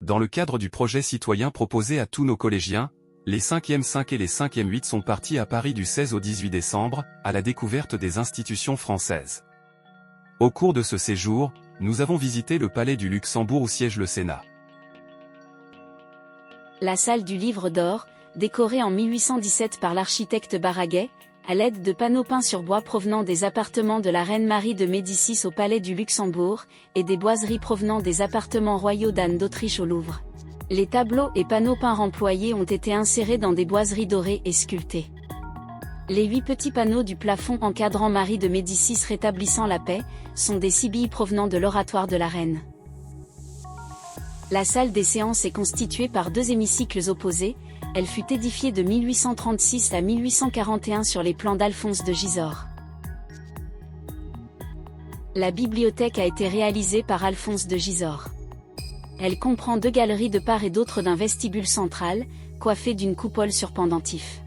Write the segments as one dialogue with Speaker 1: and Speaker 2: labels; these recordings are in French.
Speaker 1: Dans le cadre du projet citoyen proposé à tous nos collégiens, les 5e 5 et les 5e 8 sont partis à Paris du 16 au 18 décembre, à la découverte des institutions françaises. Au cours de ce séjour, nous avons visité le Palais du Luxembourg où siège le Sénat.
Speaker 2: La salle du Livre d'Or, décorée en 1817 par l'architecte Baraguet, à l'aide de panneaux peints sur bois provenant des appartements de la reine Marie de Médicis au Palais du Luxembourg, et des boiseries provenant des appartements royaux d'Anne d'Autriche au Louvre. Les tableaux et panneaux peints remployés ont été insérés dans des boiseries dorées et sculptées. Les 8 petits panneaux du plafond encadrant Marie de Médicis rétablissant la paix, sont des sibilles provenant de l'oratoire de la reine. La salle des séances est constituée par 2 hémicycles opposés, elle fut édifiée de 1836 à 1841 sur les plans d'Alphonse de Gisors. La bibliothèque a été réalisée par Alphonse de Gisors. Elle comprend 2 galeries de part et d'autre d'un vestibule central, coiffé d'une coupole sur pendentif.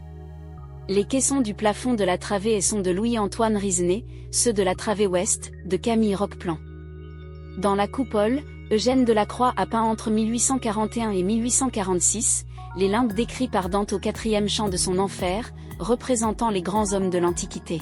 Speaker 2: Les caissons du plafond de la travée sont de Louis-Antoine Risenay, ceux de la travée ouest, de Camille Roqueplan. Dans la coupole, Eugène Delacroix a peint entre 1841 et 1846, les limbes décrits par Dante au 4e chant de son Enfer, représentant les grands hommes de l'Antiquité.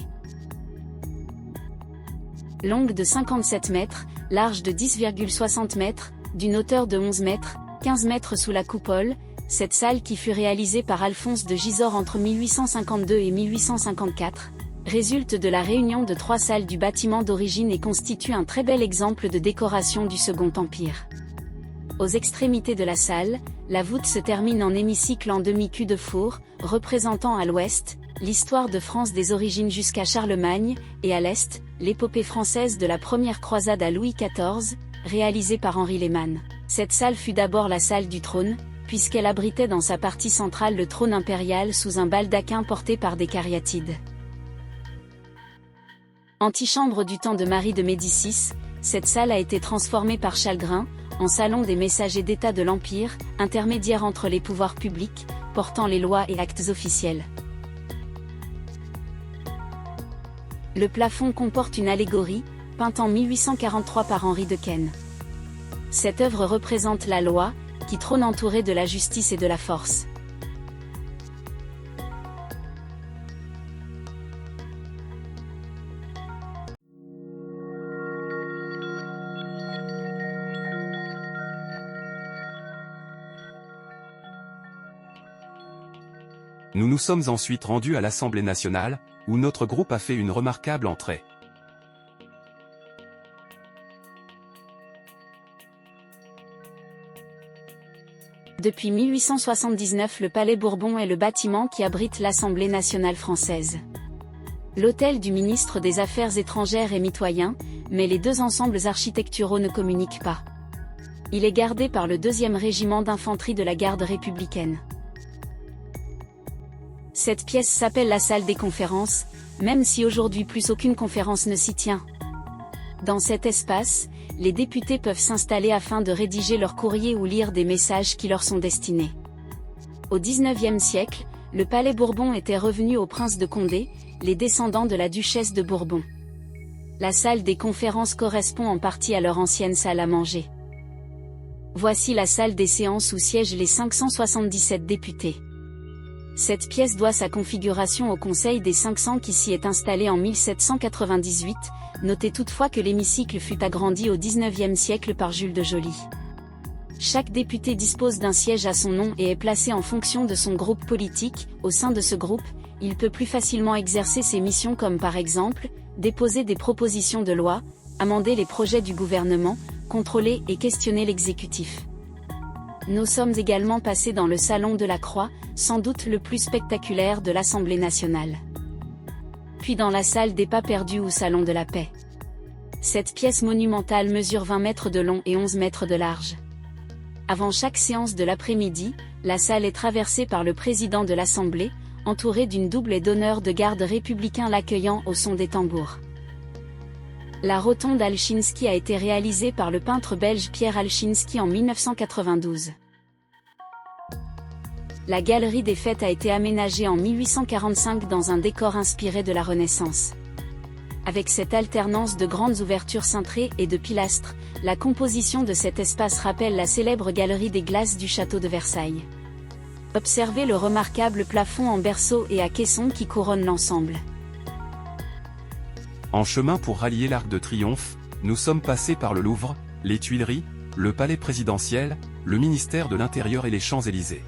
Speaker 2: Longue de 57 mètres, large de 10,60 mètres, d'une hauteur de 11 mètres, 15 mètres sous la coupole, cette salle qui fut réalisée par Alphonse de Gisors entre 1852 et 1854, résulte de la réunion de 3 salles du bâtiment d'origine et constitue un très bel exemple de décoration du Second Empire. Aux extrémités de la salle, la voûte se termine en hémicycle en demi-cul de four, représentant à l'ouest, l'histoire de France des origines jusqu'à Charlemagne, et à l'est, l'épopée française de la première croisade à Louis XIV, réalisée par Henri Lehmann. Cette salle fut d'abord la salle du trône, puisqu'elle abritait dans sa partie centrale le trône impérial sous un baldaquin porté par des cariatides. Antichambre du temps de Marie de Médicis, cette salle a été transformée par Chalgrin, en salon des messagers d'État de l'Empire, intermédiaire entre les pouvoirs publics, portant les lois et actes officiels. Le plafond comporte une allégorie, peinte en 1843 par Henri Dequesne. Cette œuvre représente la loi, qui trône entourée de la justice et de la force.
Speaker 1: Nous nous sommes ensuite rendus à l'Assemblée nationale, où notre groupe a fait une remarquable entrée.
Speaker 2: Depuis 1879, le Palais Bourbon est le bâtiment qui abrite l'Assemblée nationale française. L'hôtel du ministre des Affaires étrangères est mitoyen, mais les 2 ensembles architecturaux ne communiquent pas. Il est gardé par le 2e régiment d'infanterie de la garde républicaine. Cette pièce s'appelle la salle des conférences, même si aujourd'hui plus aucune conférence ne s'y tient. Dans cet espace, les députés peuvent s'installer afin de rédiger leurs courriers ou lire des messages qui leur sont destinés. Au XIXe siècle, le Palais Bourbon était revenu aux princes de Condé, les descendants de la duchesse de Bourbon. La salle des conférences correspond en partie à leur ancienne salle à manger. Voici la salle des séances où siègent les 577 députés. Cette pièce doit sa configuration au Conseil des 500 qui s'y est installé en 1798, notez toutefois que l'hémicycle fut agrandi au XIXe siècle par Jules de Joly. Chaque député dispose d'un siège à son nom et est placé en fonction de son groupe politique. Au sein de ce groupe, il peut plus facilement exercer ses missions comme par exemple, déposer des propositions de loi, amender les projets du gouvernement, contrôler et questionner l'exécutif. Nous sommes également passés dans le Salon de la Croix, sans doute le plus spectaculaire de l'Assemblée nationale. Puis dans la salle des pas perdus ou Salon de la Paix. Cette pièce monumentale mesure 20 mètres de long et 11 mètres de large. Avant chaque séance de l'après-midi, la salle est traversée par le président de l'Assemblée, entouré d'une double et d'honneur de gardes républicains l'accueillant au son des tambours. La rotonde Alchinski a été réalisée par le peintre belge Pierre Alchinski en 1992. La galerie des fêtes a été aménagée en 1845 dans un décor inspiré de la Renaissance. Avec cette alternance de grandes ouvertures cintrées et de pilastres, la composition de cet espace rappelle la célèbre galerie des glaces du château de Versailles. Observez le remarquable plafond en berceau et à caisson qui couronne l'ensemble.
Speaker 1: En chemin pour rallier l'Arc de Triomphe, nous sommes passés par le Louvre, les Tuileries, le Palais présidentiel, le ministère de l'Intérieur et les Champs-Élysées.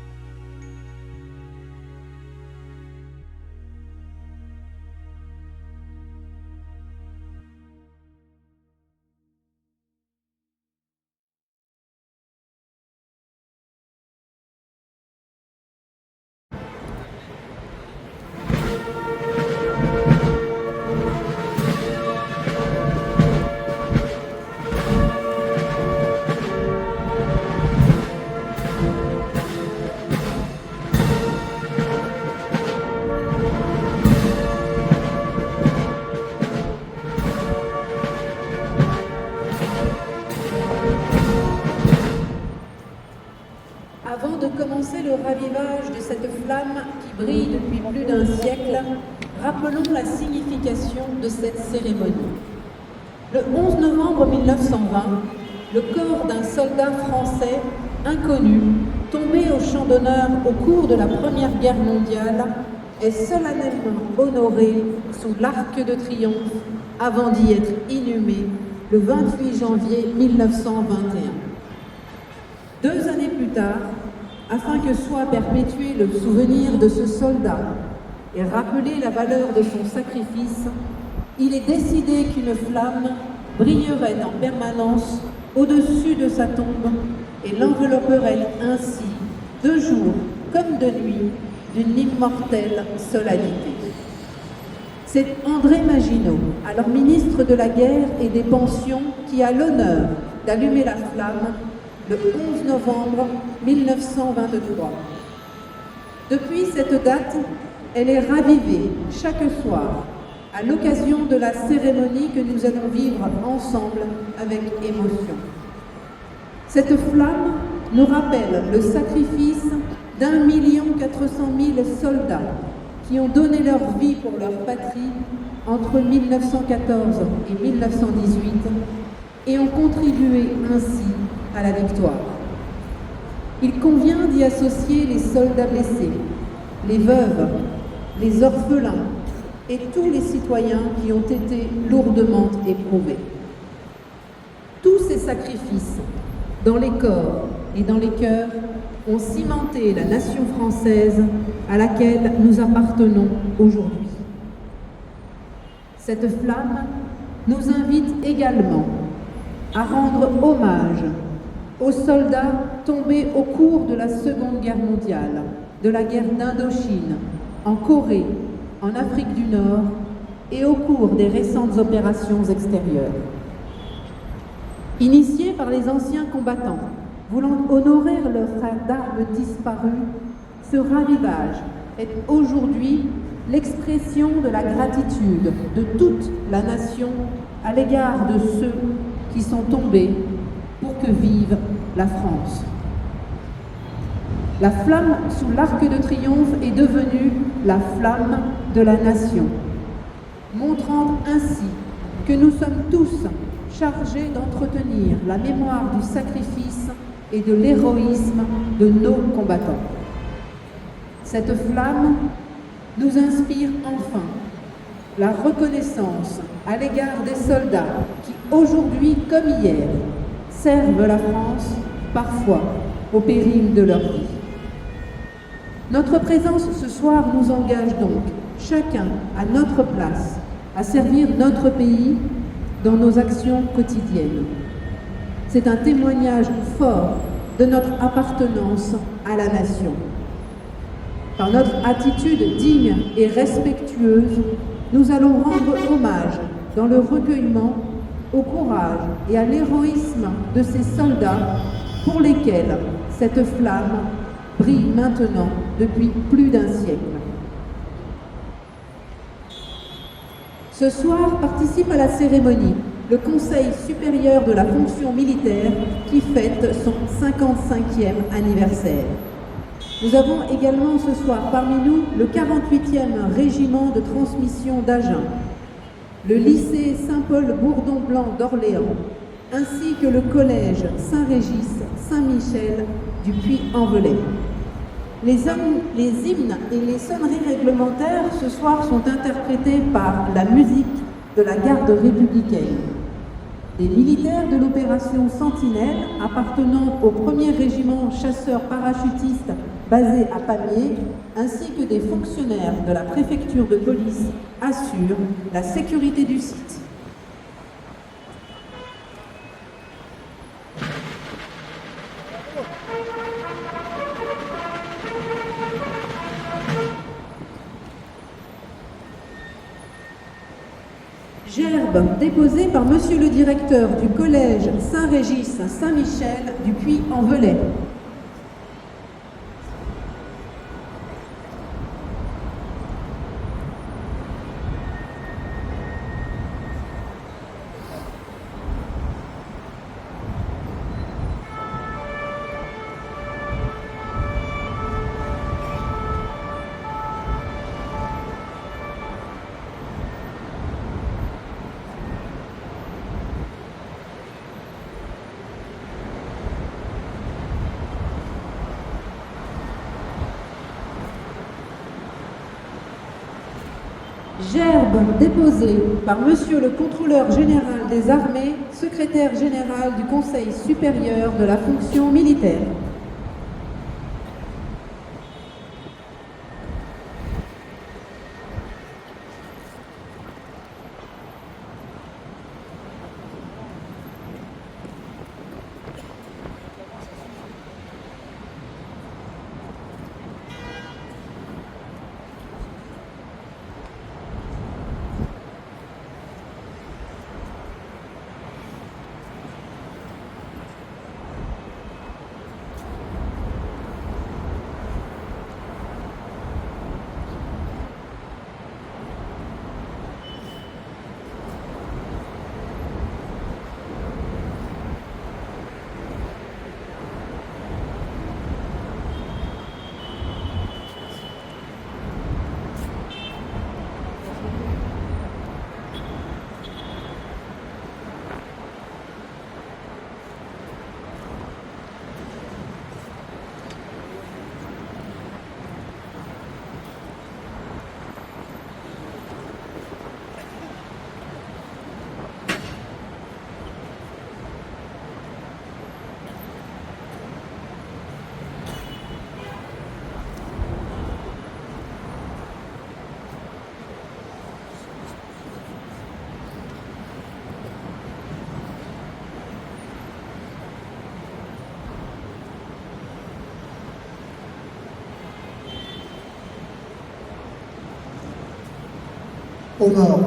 Speaker 3: Avant de commencer le ravivage de cette flamme qui brille depuis plus d'un siècle, rappelons la signification de cette cérémonie. Le 11 novembre 1920, le corps d'un soldat français inconnu, tombé au champ d'honneur au cours de la Première Guerre mondiale, est solennellement honoré sous l'Arc de Triomphe avant d'y être inhumé le 28 janvier 1921. 2 années plus tard, afin que soit perpétué le souvenir de ce soldat et rappeler la valeur de son sacrifice, il est décidé qu'une flamme brillerait en permanence au-dessus de sa tombe et l'envelopperait ainsi, de jour comme de nuit, d'une immortelle solennité. C'est André Maginot, alors ministre de la Guerre et des Pensions, qui a l'honneur d'allumer la flamme le 11 novembre 1923. Depuis cette date, elle est ravivée chaque soir à l'occasion de la cérémonie que nous allons vivre ensemble avec émotion. Cette flamme nous rappelle le sacrifice d'1 400 000 soldats qui ont donné leur vie pour leur patrie entre 1914 et 1918 et ont contribué ainsi à la victoire. Il convient d'y associer les soldats blessés, les veuves, les orphelins et tous les citoyens qui ont été lourdement éprouvés. Tous ces sacrifices, dans les corps et dans les cœurs, ont cimenté la nation française à laquelle nous appartenons aujourd'hui. Cette flamme nous invite également à rendre hommage aux soldats tombés au cours de la Seconde Guerre mondiale, de la guerre d'Indochine, en Corée, en Afrique du Nord et au cours des récentes opérations extérieures. Initiés par les anciens combattants, voulant honorer leurs frères d'armes disparus, ce ravivage est aujourd'hui l'expression de la gratitude de toute la nation à l'égard de ceux qui sont tombés pour que vive la France. La flamme sous l'Arc de Triomphe est devenue la flamme de la nation, montrant ainsi que nous sommes tous chargés d'entretenir la mémoire du sacrifice et de l'héroïsme de nos combattants. Cette flamme nous inspire enfin la reconnaissance à l'égard des soldats qui, aujourd'hui comme hier, servent la France, parfois au péril de leur vie. Notre présence ce soir nous engage donc, chacun à notre place, à servir notre pays dans nos actions quotidiennes. C'est un témoignage fort de notre appartenance à la nation. Par notre attitude digne et respectueuse, nous allons rendre hommage dans le recueillement au courage et à l'héroïsme de ces soldats pour lesquels cette flamme brille maintenant depuis plus d'un siècle. Ce soir participe à la cérémonie le Conseil supérieur de la fonction militaire qui fête son 55e anniversaire. Nous avons également ce soir parmi nous le 48e régiment de transmission d'Agen. le lycée Saint-Paul-Bourdon-Blanc d'Orléans, ainsi que le collège Saint-Régis-Saint-Michel du Puy-en-Velay. Les hymnes et les sonneries réglementaires ce soir sont interprétés par la musique de la garde républicaine. Des militaires de l'opération Sentinelle, appartenant au 1er régiment chasseurs parachutistes basé à Pamiers, ainsi que des fonctionnaires de la préfecture de police assurent la sécurité du site. Gerbe déposée par Monsieur le directeur du collège Saint-Régis-Saint-Michel du Puy-en-Velay. Gerbe déposée par Monsieur le contrôleur général des armées, secrétaire général du Conseil supérieur de la fonction militaire.
Speaker 4: Au nord.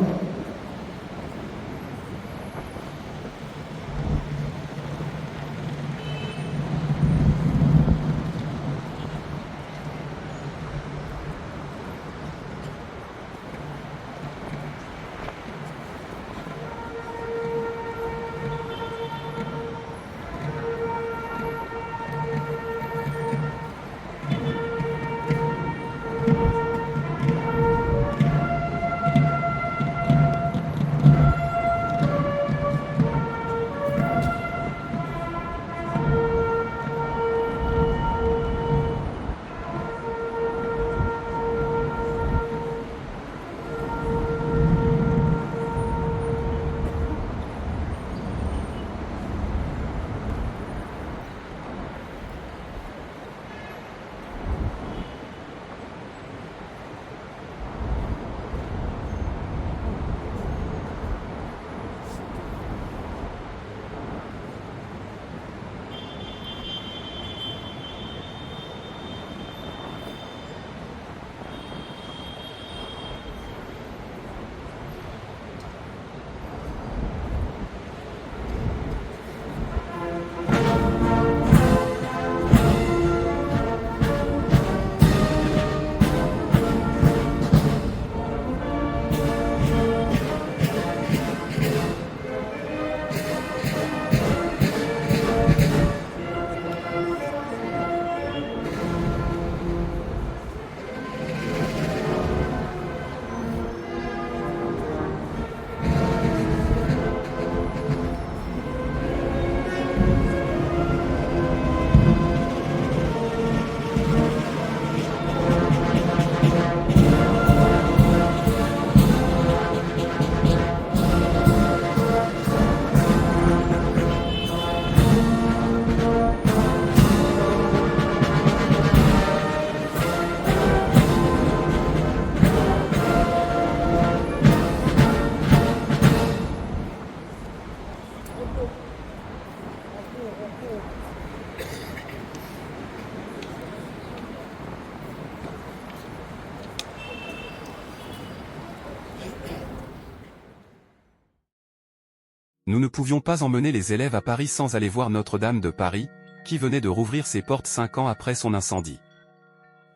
Speaker 1: Nous ne pouvions pas emmener les élèves à Paris sans aller voir Notre-Dame de Paris, qui venait de rouvrir ses portes 5 ans après son incendie.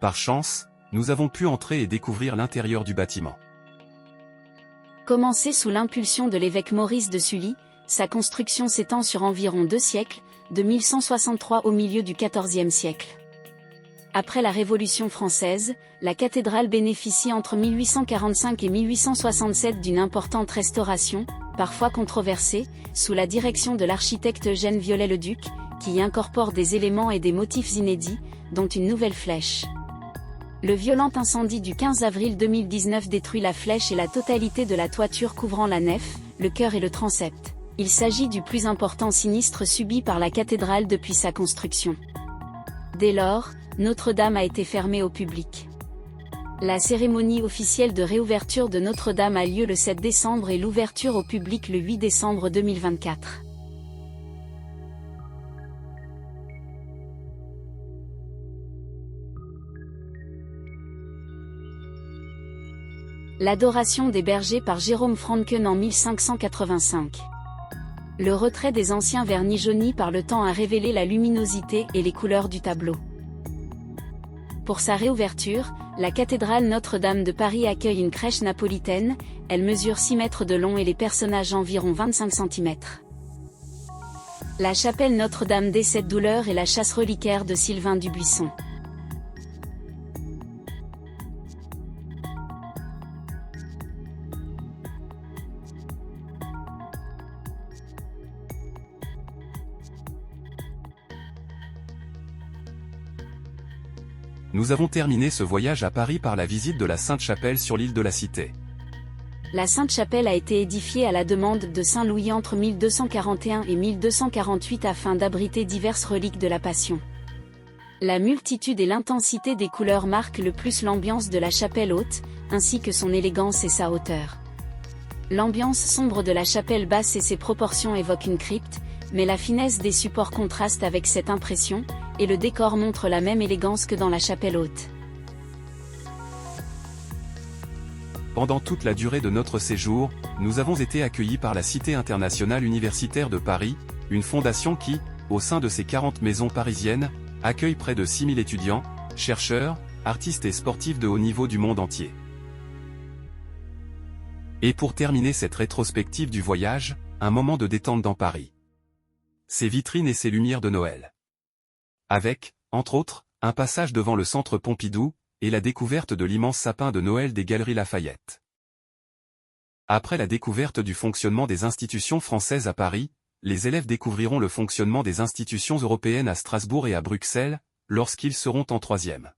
Speaker 1: Par chance, nous avons pu entrer et découvrir l'intérieur du bâtiment.
Speaker 2: Commencée sous l'impulsion de l'évêque Maurice de Sully, sa construction s'étend sur environ 2 siècles, de 1163 au milieu du XIVe siècle. Après la Révolution française, la cathédrale bénéficie entre 1845 et 1867 d'une importante restauration, parfois controversée, sous la direction de l'architecte Eugène Viollet-le-Duc, qui y incorpore des éléments et des motifs inédits, dont une nouvelle flèche. Le violent incendie du 15 avril 2019 détruit la flèche et la totalité de la toiture couvrant la nef, le chœur et le transept. Il s'agit du plus important sinistre subi par la cathédrale depuis sa construction. Dès lors, Notre-Dame a été fermée au public. La cérémonie officielle de réouverture de Notre-Dame a lieu le 7 décembre et l'ouverture au public le 8 décembre 2024. L'adoration des bergers par Jérôme Francken en 1585. Le retrait des anciens vernis jaunis par le temps a révélé la luminosité et les couleurs du tableau. Pour sa réouverture, la cathédrale Notre-Dame de Paris accueille une crèche napolitaine, elle mesure 6 mètres de long et les personnages environ 25 cm. La chapelle Notre-Dame des Sept Douleurs et la chasse reliquaire de Sylvain Dubuisson.
Speaker 1: Nous avons terminé ce voyage à Paris par la visite de la Sainte-Chapelle sur l'île de la Cité.
Speaker 2: La Sainte-Chapelle a été édifiée à la demande de Saint Louis entre 1241 et 1248 afin d'abriter diverses reliques de la Passion. La multitude et l'intensité des couleurs marquent le plus l'ambiance de la chapelle haute, ainsi que son élégance et sa hauteur. L'ambiance sombre de la chapelle basse et ses proportions évoquent une crypte, mais la finesse des supports contraste avec cette impression, et le décor montre la même élégance que dans la chapelle haute.
Speaker 1: Pendant toute la durée de notre séjour, nous avons été accueillis par la Cité internationale universitaire de Paris, une fondation qui, au sein de ses 40 maisons parisiennes, accueille près de 6000 étudiants, chercheurs, artistes et sportifs de haut niveau du monde entier. Et pour terminer cette rétrospective du voyage, un moment de détente dans Paris. Ses vitrines et ses lumières de Noël. Avec, entre autres, un passage devant le centre Pompidou, et la découverte de l'immense sapin de Noël des Galeries Lafayette. Après la découverte du fonctionnement des institutions françaises à Paris, les élèves découvriront le fonctionnement des institutions européennes à Strasbourg et à Bruxelles, lorsqu'ils seront en 3e.